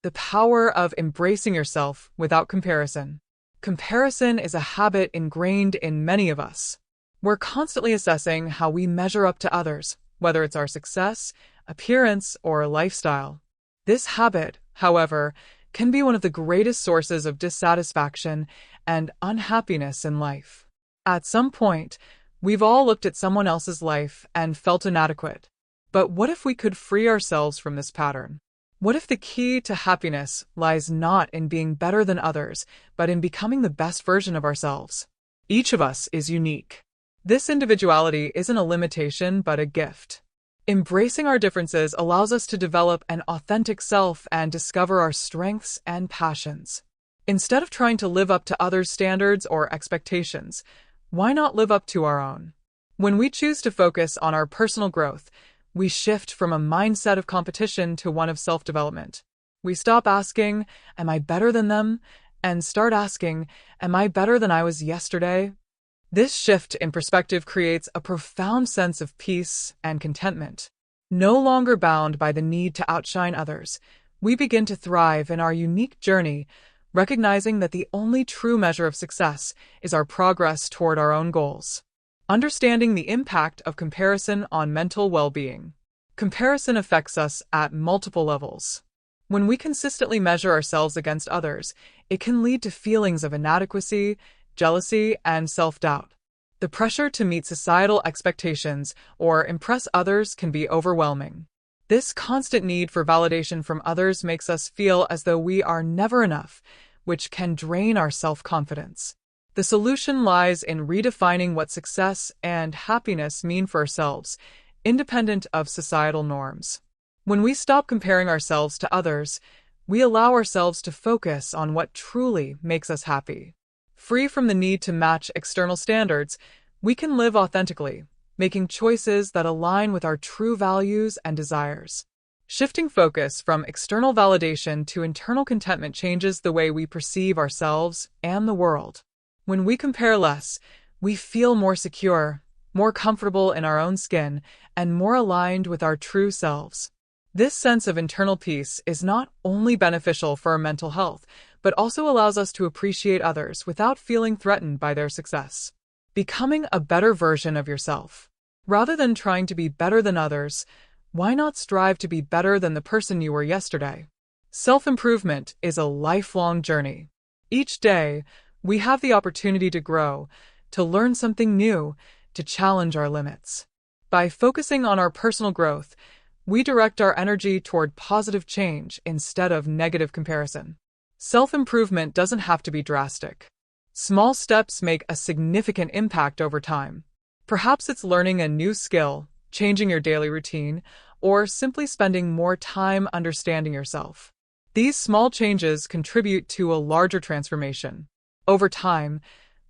The power of embracing yourself without comparison. Comparison is a habit ingrained in many of us. We're constantly assessing how we measure up to others, whether it's our success, appearance, or lifestyle. This habit, however, can be one of the greatest sources of dissatisfaction and unhappiness in life. At some point, we've all looked at someone else's life and felt inadequate. But what if we could free ourselves from this pattern? What if the key to happiness lies not in being better than others, but in becoming the best version of ourselves? Each of us is unique. This individuality isn't a limitation, but a gift. Embracing our differences allows us to develop an authentic self and discover our strengths and passions. Instead of trying to live up to others' standards or expectations, why not live up to our own? When we choose to focus on our personal growth, we shift from a mindset of competition to one of self-development. We stop asking, "Am I better than them?" and start asking, "Am I better than I was yesterday?" This shift in perspective creates a profound sense of peace and contentment. No longer bound by the need to outshine others, we begin to thrive in our unique journey, recognizing that the only true measure of success is our progress toward our own goals. Understanding the impact of comparison on mental well-being. Comparison affects us at multiple levels. When we consistently measure ourselves against others, it can lead to feelings of inadequacy, jealousy, and self-doubt. The pressure to meet societal expectations or impress others can be overwhelming. This constant need for validation from others makes us feel as though we are never enough, which can drain our self-confidence. The solution lies in redefining what success and happiness mean for ourselves, independent of societal norms. When we stop comparing ourselves to others, we allow ourselves to focus on what truly makes us happy. Free from the need to match external standards, we can live authentically, making choices that align with our true values and desires. Shifting focus from external validation to internal contentment changes the way we perceive ourselves and the world. When we compare less, we feel more secure, more comfortable in our own skin, and more aligned with our true selves. This sense of internal peace is not only beneficial for our mental health, but also allows us to appreciate others without feeling threatened by their success. Becoming a better version of yourself. Rather than trying to be better than others, why not strive to be better than the person you were yesterday? Self-improvement is a lifelong journey. Each day, we have the opportunity to grow, to learn something new, to challenge our limits. By focusing on our personal growth, we direct our energy toward positive change instead of negative comparison. Self-improvement doesn't have to be drastic. Small steps make a significant impact over time. Perhaps it's learning a new skill, changing your daily routine, or simply spending more time understanding yourself. These small changes contribute to a larger transformation. Over time,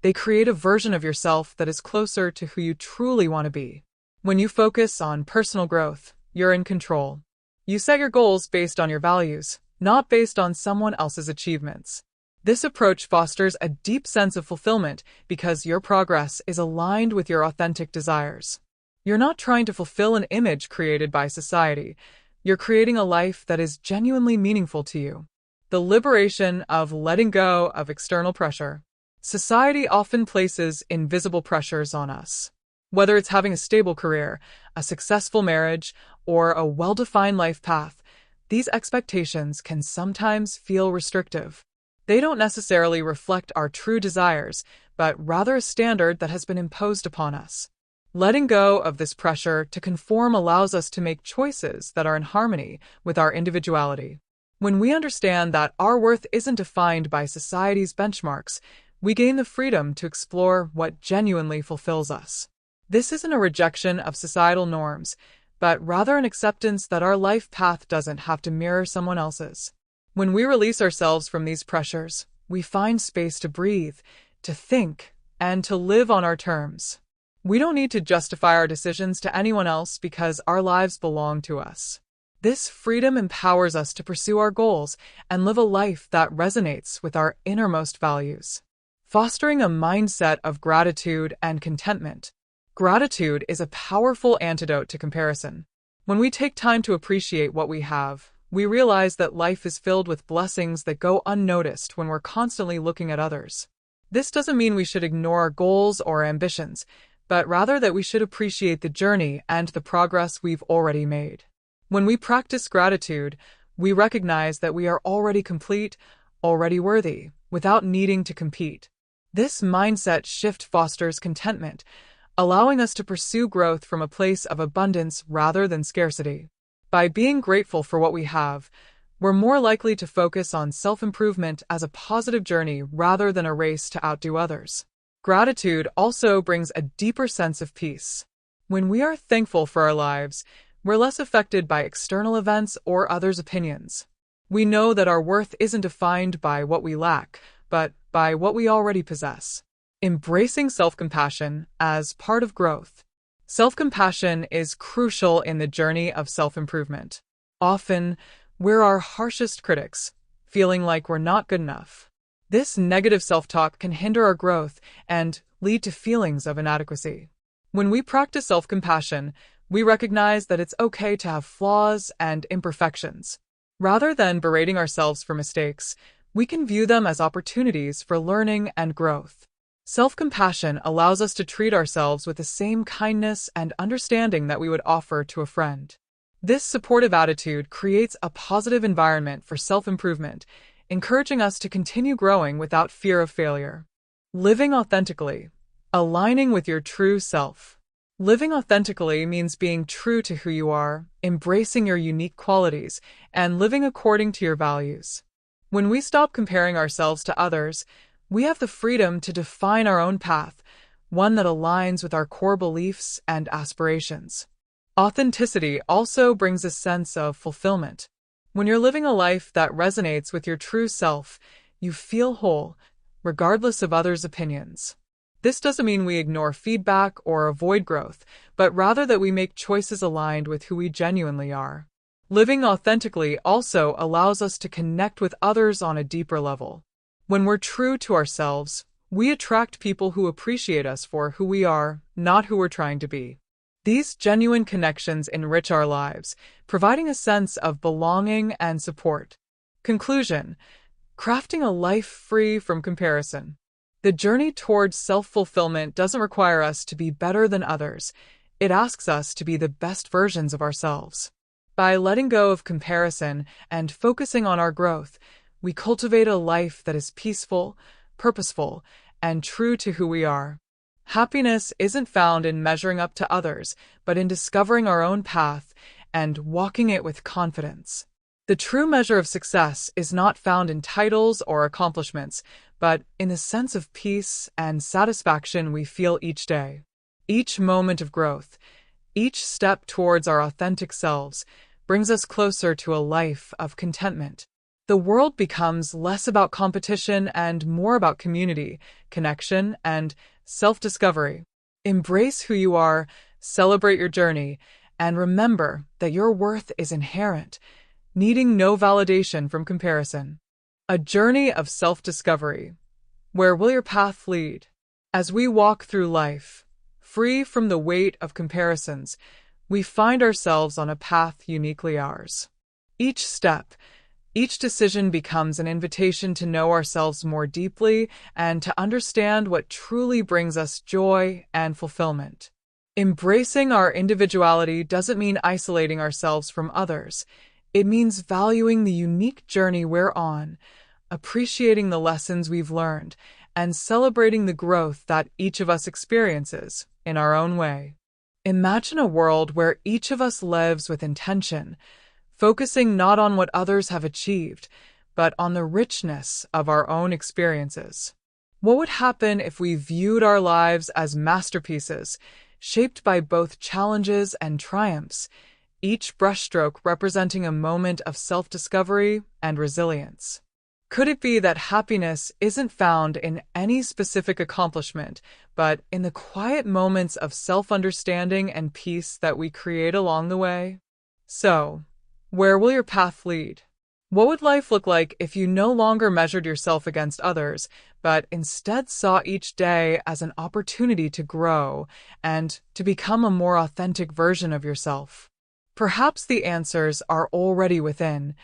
they create a version of yourself that is closer to who you truly want to be. When you focus on personal growth, you're in control. You set your goals based on your values, not based on someone else's achievements. This approach fosters a deep sense of fulfillment because your progress is aligned with your authentic desires. You're not trying to fulfill an image created by society. You're creating a life that is genuinely meaningful to you. The liberation of letting go of external pressure. Society often places invisible pressures on us. Whether it's having a stable career, a successful marriage, or a well-defined life path, these expectations can sometimes feel restrictive. They don't necessarily reflect our true desires, but rather a standard that has been imposed upon us. Letting go of this pressure to conform allows us to make choices that are in harmony with our individuality. When we understand that our worth isn't defined by society's benchmarks, we gain the freedom to explore what genuinely fulfills us. This isn't a rejection of societal norms, but rather an acceptance that our life path doesn't have to mirror someone else's. When we release ourselves from these pressures, we find space to breathe, to think, and to live on our terms. We don't need to justify our decisions to anyone else because our lives belong to us. This freedom empowers us to pursue our goals and live a life that resonates with our innermost values. Fostering a mindset of gratitude and contentment. Gratitude is a powerful antidote to comparison. When we take time to appreciate what we have, We realize that life is filled with blessings that go unnoticed when we're constantly looking at others. This doesn't mean we should ignore our goals or ambitions, but rather that we should appreciate the journey and the progress we've already made. When we practice gratitude, we recognize that we are already complete, already worthy, without needing to compete. This mindset shift fosters contentment, allowing us to pursue growth from a place of abundance rather than scarcity. By being grateful for what we have, we're more likely to focus on self-improvement as a positive journey rather than a race to outdo others. Gratitude also brings a deeper sense of peace. When we are thankful for our lives, we're less affected by external events or others' opinions. We know that our worth isn't defined by what we lack, but by what we already possess. Embracing self-compassion as part of growth. Self-compassion is crucial in the journey of self-improvement. Often, we're our harshest critics, feeling like we're not good enough. This negative self-talk can hinder our growth and lead to feelings of inadequacy. When we practice self-compassion, we recognize that it's okay to have flaws and imperfections. Rather than berating ourselves for mistakes, we can view them as opportunities for learning and growth. Self-compassion allows us to treat ourselves with the same kindness and understanding that we would offer to a friend. This supportive attitude creates a positive environment for self-improvement, encouraging us to continue growing without fear of failure. Living authentically. Aligning with your true self. Living authentically means being true to who you are, embracing your unique qualities, and living according to your values. When we stop comparing ourselves to others, we have the freedom to define our own path, one that aligns with our core beliefs and aspirations. Authenticity also brings a sense of fulfillment. When you're living a life that resonates with your true self, you feel whole, regardless of others' opinions. This doesn't mean we ignore feedback or avoid growth, but rather that we make choices aligned with who we genuinely are. Living authentically also allows us to connect with others on a deeper level. When we're true to ourselves, we attract people who appreciate us for who we are, not who we're trying to be. These genuine connections enrich our lives, providing a sense of belonging and support. Conclusion: crafting a life free from comparison. The journey towards self-fulfillment doesn't require us to be better than others. It asks us to be the best versions of ourselves. By letting go of comparison and focusing on our growth, we cultivate a life that is peaceful, purposeful, and true to who we are. Happiness isn't found in measuring up to others, but in discovering our own path and walking it with confidence. The true measure of success is not found in titles or accomplishments, but in the sense of peace and satisfaction we feel each day. Each moment of growth, each step towards our authentic selves, brings us closer to a life of contentment. The world becomes less about competition and more about community, connection, and self-discovery. Embrace who you are, celebrate your journey, and remember that your worth is inherent, needing no validation from comparison. A journey of self-discovery. Where will your path lead? As we walk through life, free from the weight of comparisons, we find ourselves on a path uniquely ours. Each step, each decision becomes an invitation to know ourselves more deeply and to understand what truly brings us joy and fulfillment. Embracing our individuality doesn't mean isolating ourselves from others. It means valuing the unique journey we're on, appreciating the lessons we've learned, and celebrating the growth that each of us experiences in our own way. Imagine a world where each of us lives with intention, focusing not on what others have achieved, but on the richness of our own experiences. What would happen if we viewed our lives as masterpieces, shaped by both challenges and triumphs, each brushstroke representing a moment of self-discovery and resilience? Could it be that happiness isn't found in any specific accomplishment, but in the quiet moments of self-understanding and peace that we create along the way? So, where will your path lead? What would life look like if you no longer measured yourself against others, but instead saw each day as an opportunity to grow and to become a more authentic version of yourself? Perhaps the answers are already within,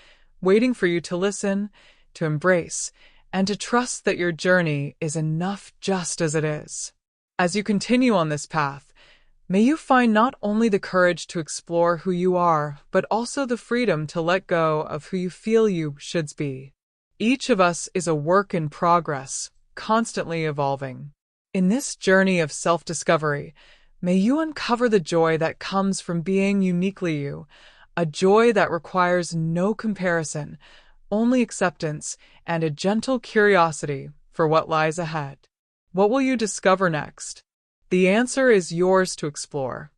waiting for you to listen, to embrace, and to trust that your journey is enough just as it is. As you continue on this path, may you find not only the courage to explore who you are, but also the freedom to let go of who you feel you should be. Each of us is a work in progress, constantly evolving. In this journey of self-discovery, may you uncover the joy that comes from being uniquely you, a joy that requires no comparison, only acceptance and a gentle curiosity for what lies ahead. What will you discover next? The answer is yours to explore.